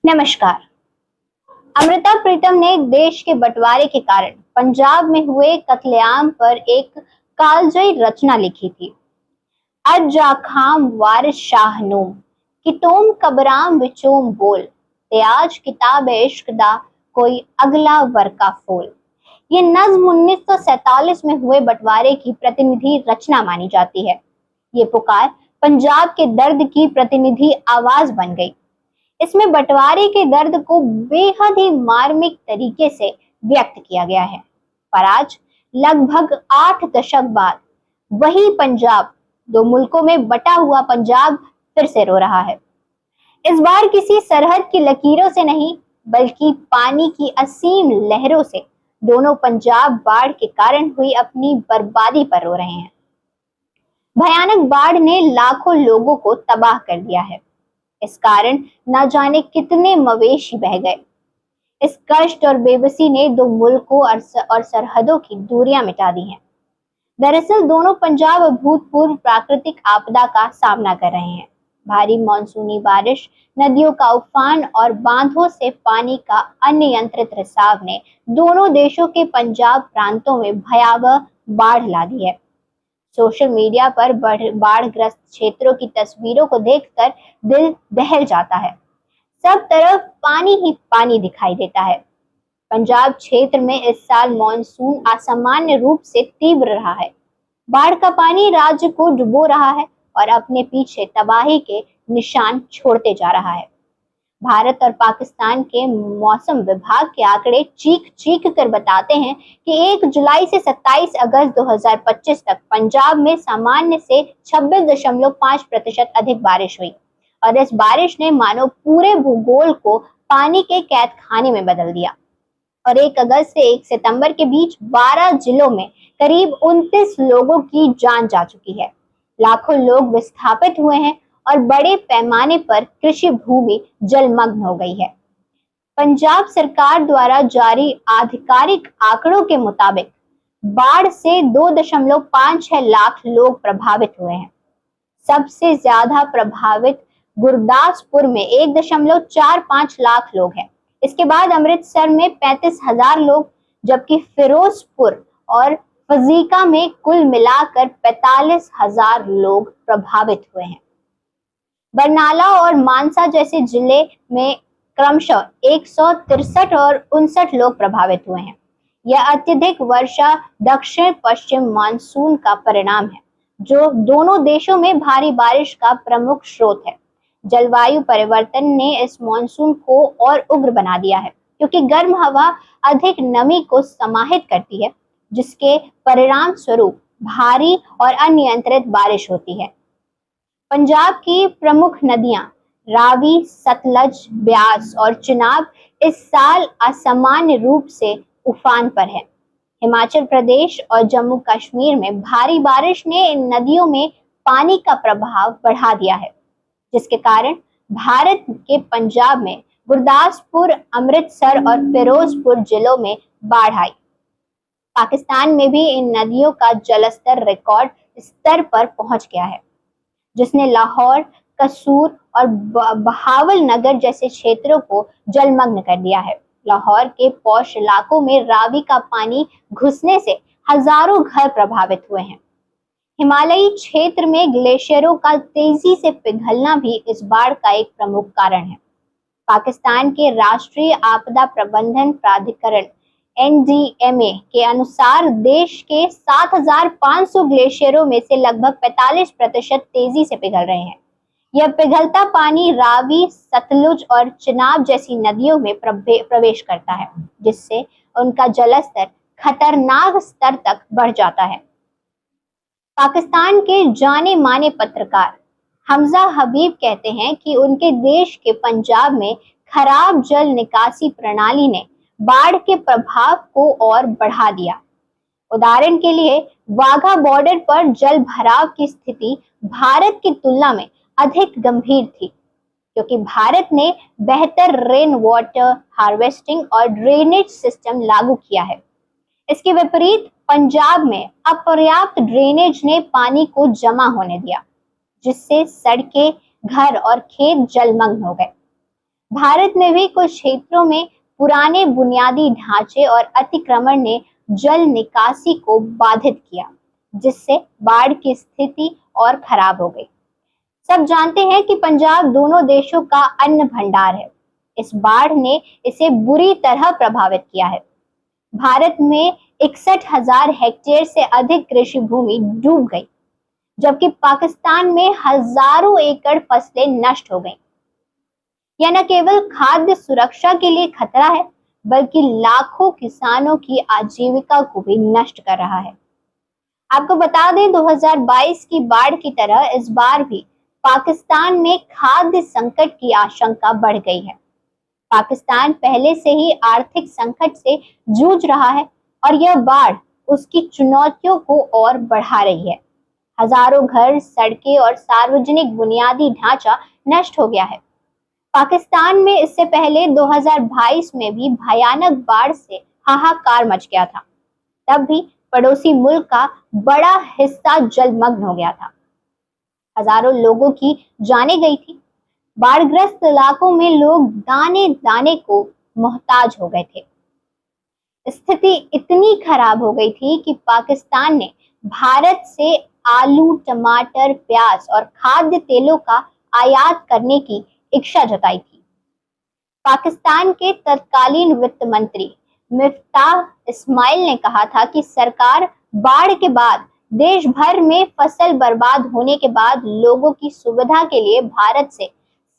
नमस्कार। अमृता प्रीतम ने देश के बंटवारे के कारण पंजाब में हुए कत्लेआम पर एक कालजयी रचना लिखी थी। अज आखाम वारिस शाह नूम कितोम कबराम विचोम बोल ते आज किताब इश्क दा कोई अगला वर्का फोल। ये नज्म 1947 में हुए बंटवारे की प्रतिनिधि रचना मानी जाती है। ये पुकार पंजाब के दर्द की प्रतिनिधि आवाज बन गई। इसमें बंटवारे के दर्द को बेहद ही मार्मिक तरीके से व्यक्त किया गया है। पर आज लगभग 8 दशक बाद वही पंजाब, दो मुल्कों में बटा हुआ पंजाब फिर से रो रहा है। इस बार किसी सरहद की लकीरों से नहीं, बल्कि पानी की असीम लहरों से दोनों पंजाब बाढ़ के कारण हुई अपनी बर्बादी पर रो रहे हैं। भयानक बाढ़ ने लाखों लोगों को तबाह कर दिया है। इस कारण न जाने कितने मवेशी बह गए। इस कष्ट और बेबसी ने दो मुल्कों और सरहदों की दूरियां मिटा दी हैं। दरअसल दोनों पंजाब अभूतपूर्व प्राकृतिक आपदा का सामना कर रहे हैं। भारी मानसूनी बारिश, नदियों का उफान और बांधों से पानी का अनियंत्रित रिसाव ने दोनों देशों के पंजाब प्रांतों में भयावह बाढ़ ला दी है। सोशल मीडिया पर बाढ़ग्रस्त क्षेत्रों की तस्वीरों को देखकर दिल दहल जाता है। सब तरफ पानी ही पानी दिखाई देता है। पंजाब क्षेत्र में इस साल मॉनसून असामान्य रूप से तीव्र रहा है। बाढ़ का पानी राज्य को डुबो रहा है और अपने पीछे तबाही के निशान छोड़ते जा रहा है। भारत और पाकिस्तान के मौसम विभाग के आंकड़े चीख चीख कर बताते हैं कि 1 जुलाई से 27 अगस्त 2025 तक पंजाब में सामान्य से 26.5% अधिक बारिश हुई और इस बारिश ने मानो पूरे भूगोल को पानी के कैद खाने में बदल दिया। और 1 अगस्त से 1 सितंबर के बीच 12 जिलों में करीब 29 लोगों की जान जा चुकी है। लाखों लोग विस्थापित हुए हैं और बड़े पैमाने पर कृषि भूमि जलमग्न हो गई है। पंजाब सरकार द्वारा जारी आधिकारिक आंकड़ों के मुताबिक बाढ़ से 2.56 लाख लोग प्रभावित हुए हैं। सबसे ज्यादा प्रभावित गुरदासपुर में 1.45 लाख लोग हैं। इसके बाद अमृतसर में 35,000 लोग, जबकि फिरोजपुर और फजीका में कुल मिलाकर 45,000 लोग प्रभावित हुए हैं। बरनाला और मानसा जैसे जिले में क्रमशः 163 और 59 लोग प्रभावित हुए हैं। यह अत्यधिक वर्षा दक्षिण पश्चिम मानसून का परिणाम है, जो दोनों देशों में भारी बारिश का प्रमुख स्रोत है। जलवायु परिवर्तन ने इस मानसून को और उग्र बना दिया है, क्योंकि गर्म हवा अधिक नमी को समाहित करती है, जिसके परिणाम स्वरूप भारी और अनियंत्रित बारिश होती है। पंजाब की प्रमुख नदियां रावी, सतलज, ब्यास और चिनाब इस साल असामान्य रूप से उफान पर है। हिमाचल प्रदेश और जम्मू कश्मीर में भारी बारिश ने इन नदियों में पानी का प्रभाव बढ़ा दिया है, जिसके कारण भारत के पंजाब में गुरदासपुर, अमृतसर और फिरोजपुर जिलों में बाढ़ आई। पाकिस्तान में भी इन नदियों का जलस्तर रिकॉर्ड स्तर पर पहुंच गया है, जिसने लाहौर, कसूर और बहावल नगर जैसे क्षेत्रों को जलमग्न कर दिया है। लाहौर के पौष इलाकों में रावी का पानी घुसने से हजारों घर प्रभावित हुए हैं। हिमालयी क्षेत्र में ग्लेशियरों का तेजी से पिघलना भी इस बाढ़ का एक प्रमुख कारण है। पाकिस्तान के राष्ट्रीय आपदा प्रबंधन प्राधिकरण NDMA के अनुसार देश के 7,500 ग्लेशियरों में से लगभग 45% तेजी से पिघल रहे हैं। यह पिघलता पानी रावी, सतलुज और चिनाब जैसी नदियों में प्रवेश करता है, जिससे उनका जलस्तर खतरनाक स्तर तक बढ़ जाता है। पाकिस्तान के जाने माने पत्रकार हमजा हबीब कहते हैं कि उनके देश के पंजाब में खराब जल निकासी प्रणाली ने बाढ़ के प्रभाव को और बढ़ा दिया। उदाहरण के लिए वाघा बॉर्डर पर जल भराव की स्थिति भारत की तुलना में अधिक गंभीर थी, क्योंकि भारत ने बेहतर रेन वाटर हार्वेस्टिंग और ड्रेनेज सिस्टम लागू किया है। इसके विपरीत पंजाब में अपर्याप्त ड्रेनेज ने पानी को जमा होने दिया, जिससे सड़कें, घर और खेत जलमग्न हो गए। भारत में भी कुछ क्षेत्रों में पुराने बुनियादी ढांचे और अतिक्रमण ने जल निकासी को बाधित किया, जिससे बाढ़ की स्थिति और खराब हो गई। सब जानते हैं कि पंजाब दोनों देशों का अन्न भंडार है। इस बाढ़ ने इसे बुरी तरह प्रभावित किया है। भारत में 61,000 हेक्टेयर से अधिक कृषि भूमि डूब गई, जबकि पाकिस्तान में हजारों एकड़ फसलें नष्ट हो गईं। यह न केवल खाद्य सुरक्षा के लिए खतरा है, बल्कि लाखों किसानों की आजीविका को भी नष्ट कर रहा है। आपको बता दें, 2022 की बाढ़ की तरह इस बार भी पाकिस्तान में खाद्य संकट की आशंका बढ़ गई है। पाकिस्तान पहले से ही आर्थिक संकट से जूझ रहा है और यह बाढ़ उसकी चुनौतियों को और बढ़ा रही है। हजारों घर, सड़कें और सार्वजनिक बुनियादी ढांचा नष्ट हो गया है। पाकिस्तान में इससे पहले 2022 में भी भयानक बाढ़ से हाहाकार मच गया था। तब भी पड़ोसी मुल्क का बड़ा हिस्सा जलमग्न हो गया था। हजारों लोगों की जानें गई थी। बाढ़ग्रस्त इलाकों में लोग दाने दाने को मोहताज हो गए थे। स्थिति इतनी खराब हो गई थी कि पाकिस्तान ने भारत से आलू, टमाटर, प्याज और खाद्य तेलों का आयात करने की इच्छा जताई थी। पाकिस्तान के तत्कालीन वित्त मंत्री मिफ्ताह इस्माइल ने कहा था कि सरकार बाढ़ के बाद देश भर में फसल बर्बाद होने के बाद लोगों की सुविधा के लिए भारत से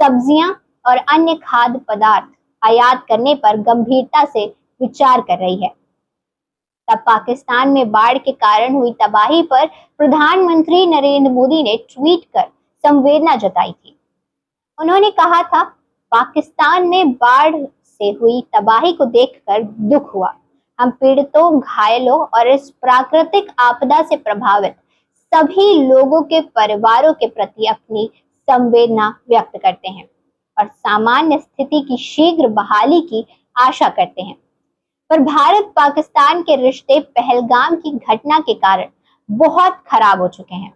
सब्जियां और अन्य खाद्य पदार्थ आयात करने पर गंभीरता से विचार कर रही है। तब पाकिस्तान में बाढ़ के कारण हुई तबाही पर प्रधानमंत्री नरेंद्र मोदी ने ट्वीट कर संवेदना जताई थी। उन्होंने कहा था, पाकिस्तान में बाढ़ से हुई तबाही को देखकर दुख हुआ। हम पीड़ितों, घायलों और इस प्राकृतिक आपदा से प्रभावित सभी लोगों के परिवारों के प्रति अपनी संवेदना व्यक्त करते हैं और सामान्य स्थिति की शीघ्र बहाली की आशा करते हैं। पर भारत पाकिस्तान के रिश्ते पहलगाम की घटना के कारण बहुत खराब हो चुके हैं।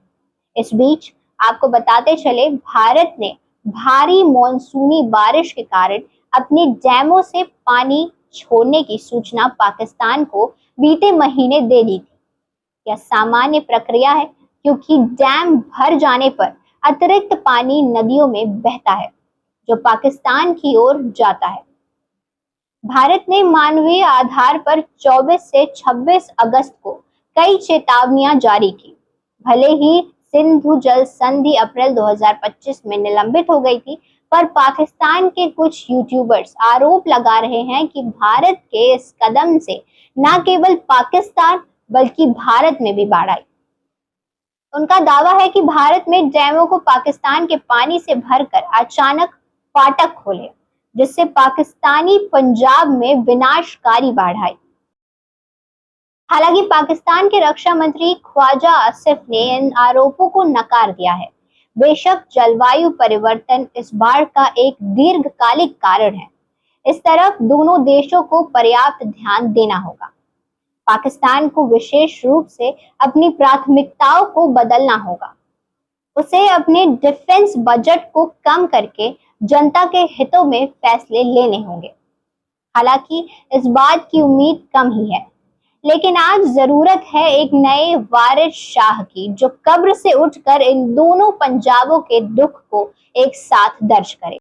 इस बीच आपको बताते चले, भारत ने भारी मॉनसूनी बारिश के कारण अपने डैमों से पानी छोड़ने की सूचना पाकिस्तान को बीते महीने दे दी थी। यह सामान्य प्रक्रिया है, क्योंकि डैम भर जाने पर अतिरिक्त पानी नदियों में बहता है, जो पाकिस्तान की ओर जाता है। भारत ने मानवीय आधार पर 24 से 26 अगस्त को कई चेतावनियां जारी की। भले ही सिंधु जल संधि अप्रैल 2025 में निलंबित हो गई थी, पर पाकिस्तान के कुछ यूट्यूबर्स आरोप लगा रहे हैं कि भारत के इस कदम से न केवल पाकिस्तान बल्कि भारत में भी बाढ़ आई। उनका दावा है कि भारत में डैमों को पाकिस्तान के पानी से भरकर अचानक फाटक खोले, जिससे पाकिस्तानी पंजाब में विनाशकारी बाढ़ आई। हालांकि पाकिस्तान के रक्षा मंत्री ख्वाजा आसिफ ने इन आरोपों को नकार दिया है। बेशक जलवायु परिवर्तन इस बाढ़ का एक दीर्घकालिक कारण है। इस तरफ दोनों देशों को पर्याप्त ध्यान देना होगा। पाकिस्तान को विशेष रूप से अपनी प्राथमिकताओं को बदलना होगा। उसे अपने डिफेंस बजट को कम करके जनता के हितों में फैसले लेने होंगे। हालांकि इस बात की उम्मीद कम ही है, लेकिन आज जरूरत है एक नए वारिस शाह की, जो कब्र से उठकर इन दोनों पंजाबों के दुख को एक साथ दर्ज करे।